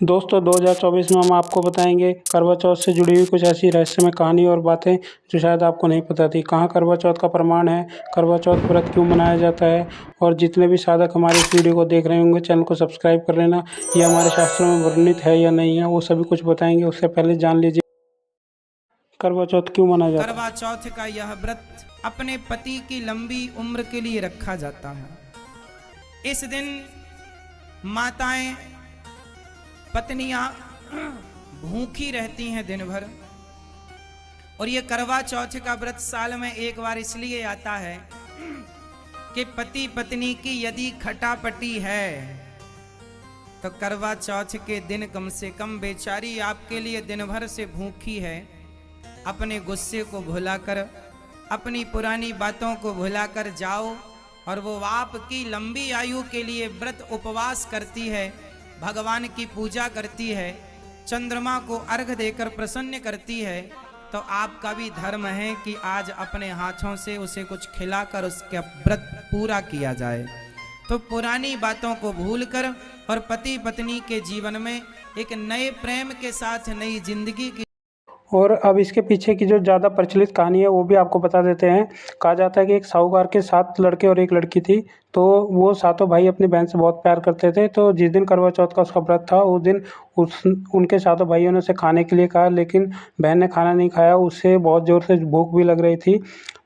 दोस्तों 2024 में हम आपको बताएंगे करवा चौथ से जुड़ी हुई कुछ ऐसी रहस्यमय कहानी और बातें जो शायद आपको नहीं पता थी। कहाँ करवा चौथ का प्रमाण है, करवा चौथ व्रत क्यों मनाया जाता है, और जितने भी साधक हमारे इस वीडियो को देख रहे होंगे चैनल को सब्सक्राइब कर लेना। ये हमारे शास्त्रों में वर्णित है या नहीं है, वो सभी कुछ बताएंगे। उससे पहले जान लीजिए करवा चौथ क्यों मनाया जाता है। करवा चौथ का यह व्रत अपने पति की लंबी उम्र के लिए रखा जाता है। इस दिन माताएं पत्नियां भूखी रहती हैं दिन भर। और ये करवा चौथ का व्रत साल में एक बार इसलिए आता है कि पति पत्नी की यदि खटापटी है तो करवा चौथ के दिन कम से कम बेचारी आपके लिए दिन भर से भूखी है, अपने गुस्से को भुलाकर, अपनी पुरानी बातों को भुलाकर जाओ और वो आपकी लंबी आयु के लिए व्रत उपवास करती है, भगवान की पूजा करती है, चंद्रमा को अर्घ देकर प्रसन्न करती है। तो आपका भी धर्म है कि आज अपने हाथों से उसे कुछ खिलाकर उसका व्रत पूरा किया जाए। तो पुरानी बातों को भूलकर और पति पत्नी के जीवन में एक नए प्रेम के साथ नई जिंदगी की। और अब इसके पीछे की जो ज़्यादा प्रचलित कहानी है वो भी आपको बता देते हैं। कहा जाता है कि एक साहूकार के 7 लड़के और एक लड़की थी। तो वो सातों भाई अपनी बहन से बहुत प्यार करते थे। तो जिस दिन करवा चौथ का उसका व्रत था उस दिन उनके सातों भाइयों ने उसे खाने के लिए कहा, लेकिन बहन ने खाना नहीं खाया। उसे बहुत ज़ोर से भूख भी लग रही थी,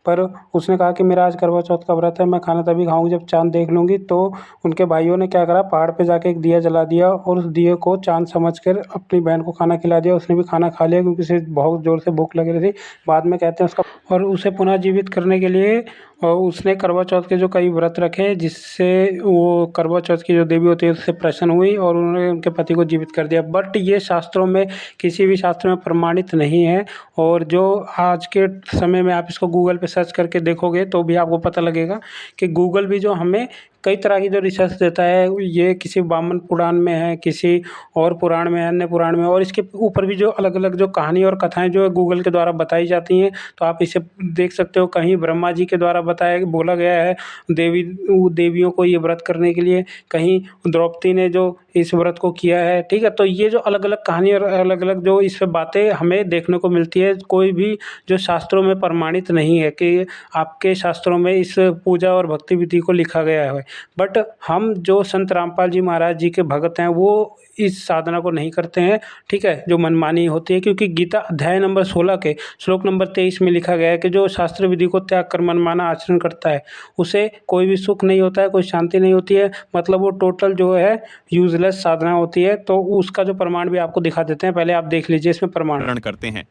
पर उसने कहा कि मेरा आज करवा चौथ का व्रत है, मैं खाना तभी खाऊंगी जब चाँद देख लूँगी। तो उनके भाइयों ने क्या करा, पहाड़ पे जाके एक दिया जला दिया और उस दिए को चाँद समझकर अपनी बहन को खाना खिला दिया। उसने भी खाना खा लिया क्योंकि उसे बहुत ज़ोर से भूख लग रही थी। बाद में कहते हैं उसका, और उसे पुनः जीवित करने के लिए उसने करवा चौथ के जो कई व्रत रखे, जिससे वो करवा चौथ की जो देवी होती है उससे प्रसन्न हुई और उन्होंने उनके पति को जीवित कर दिया। बट ये शास्त्रों में, किसी भी शास्त्र में प्रमाणित नहीं है। और जो आज के समय में आप इसको गूगल पे सर्च करके देखोगे तो भी आपको पता लगेगा कि गूगल भी जो हमें कई तरह की जो रिसर्च देता है, ये किसी वामन पुराण में है, किसी और पुराण में है, अन्य पुराण में, और इसके ऊपर भी जो अलग अलग जो कहानी और कथाएं जो है गूगल के द्वारा बताई जाती हैं। तो आप इसे देख सकते हो। कहीं ब्रह्मा जी के द्वारा बताया बोला गया है देवियों को ये व्रत करने के लिए, कहीं द्रौपदी ने जो इस व्रत को किया है। ठीक है, तो ये जो अलग अलग कहानी और अलग अलग जो इस पे बातें हमें देखने को मिलती है, कोई भी जो शास्त्रों में प्रमाणित नहीं है कि आपके शास्त्रों में इस पूजा और भक्ति विधि को लिखा गया है। बट हम जो संत रामपाल जी महाराज जी के भगत हैं वो इस साधना को नहीं करते हैं। ठीक है, जो मनमानी होती है, क्योंकि गीता अध्याय नंबर 16 के श्लोक नंबर 23 में लिखा गया है कि जो शास्त्र विधि को त्याग कर मनमाना आचरण करता है उसे कोई भी सुख नहीं होता है, कोई शांति नहीं होती है। मतलब वो टोटल जो है यूजलेस साधना होती है। तो उसका जो प्रमाण भी आपको दिखा देते हैं, पहले आप देख लीजिए इसमें प्रमाण करते हैं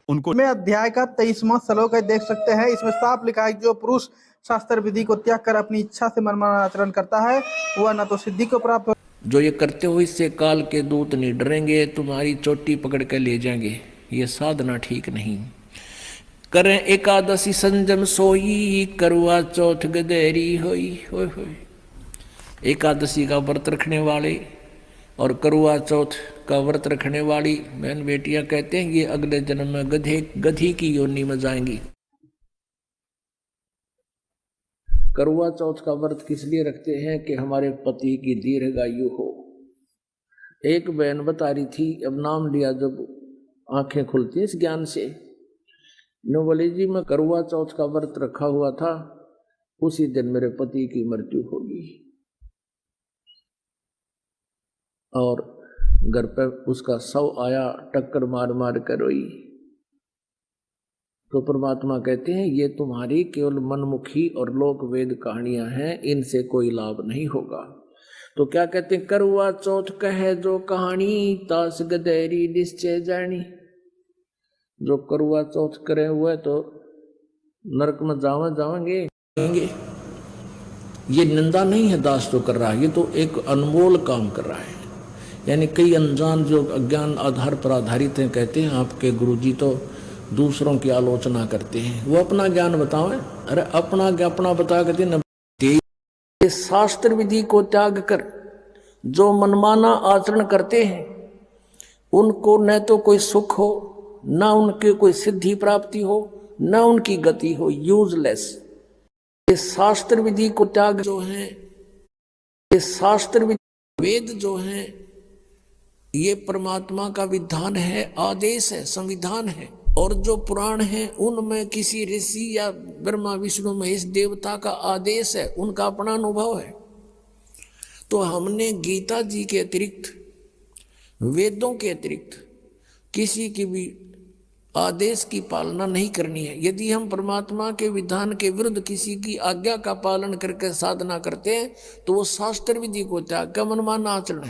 उनको। में अध्याय का 23वां श्लोक है, देख सकते हैं। इसमें साफ लिखा है जो पुरुष शास्त्र विधि को त्याग कर अपनी इच्छा से मनमाना आचरण करता है वह न तो सिद्धि को प्राप्त, जो ये करते हो इससे काल के दूत नहीं डरेंगे, तुम्हारी चोटी पकड़ कर ले जाएंगे। ये साधना ठीक नहीं। करें एकादशी संजम सोई, करवा चौथ गदेरी होई। होय होय। एकादशी का व्रत रखने वाले और करवा चौथ का व्रत रखने वाली बहन बेटियां कहते हैं ये अगले जन्म में गधी की योनि में जाएंगी। करवा चौथ का व्रत किस लिए रखते हैं कि हमारे पति की दीर्घायु हो। एक बहन बता रही थी, अब नाम लिया जब आंखें खुलती इस ज्ञान से, नो बोले जी मैं करवा चौथ का व्रत रखा हुआ था, उसी दिन मेरे पति की मृत्यु होगी और घर पर उसका शव आया, टक्कर मार मार कर रोई। तो परमात्मा कहते हैं ये तुम्हारी केवल मनमुखी और लोक वेद कहानियां हैं, इनसे कोई लाभ नहीं होगा। तो क्या कहते हैं, करवा चौथ कहे जो कहानी, तास गदेरी निश्चय जानी। जो करवा चौथ करे हुए तो नरक में जाएंगे। ये निंदा नहीं है दास जो कर रहा है, ये तो एक अनमोल काम कर रहा है। यानी कई अनजान जो अज्ञान आधार पर आधारित हैं कहते हैं आपके गुरुजी तो दूसरों की आलोचना करते हैं, वो अपना ज्ञान बताओ। अरे अपना बता कहते न, शास्त्र विधि को त्याग कर जो मनमाना आचरण करते हैं उनको न तो कोई सुख हो, न उनके कोई सिद्धि प्राप्ति हो, न उनकी गति हो, यूजलेस। ये शास्त्र विधि को त्याग जो है, ये शास्त्र विधि वेद जो है ये परमात्मा का विधान है, आदेश है, संविधान है। और जो पुराण है उनमें किसी ऋषि या ब्रह्मा विष्णु महेश देवता का आदेश है, उनका अपना अनुभव है। तो हमने गीता जी के अतिरिक्त, वेदों के अतिरिक्त किसी की भी आदेश की पालना नहीं करनी है। यदि हम परमात्मा के विधान के विरुद्ध किसी की आज्ञा का पालन करके साधना करते हैं तो वो शास्त्र विधि को त्याग कर मनमाना आचरण है।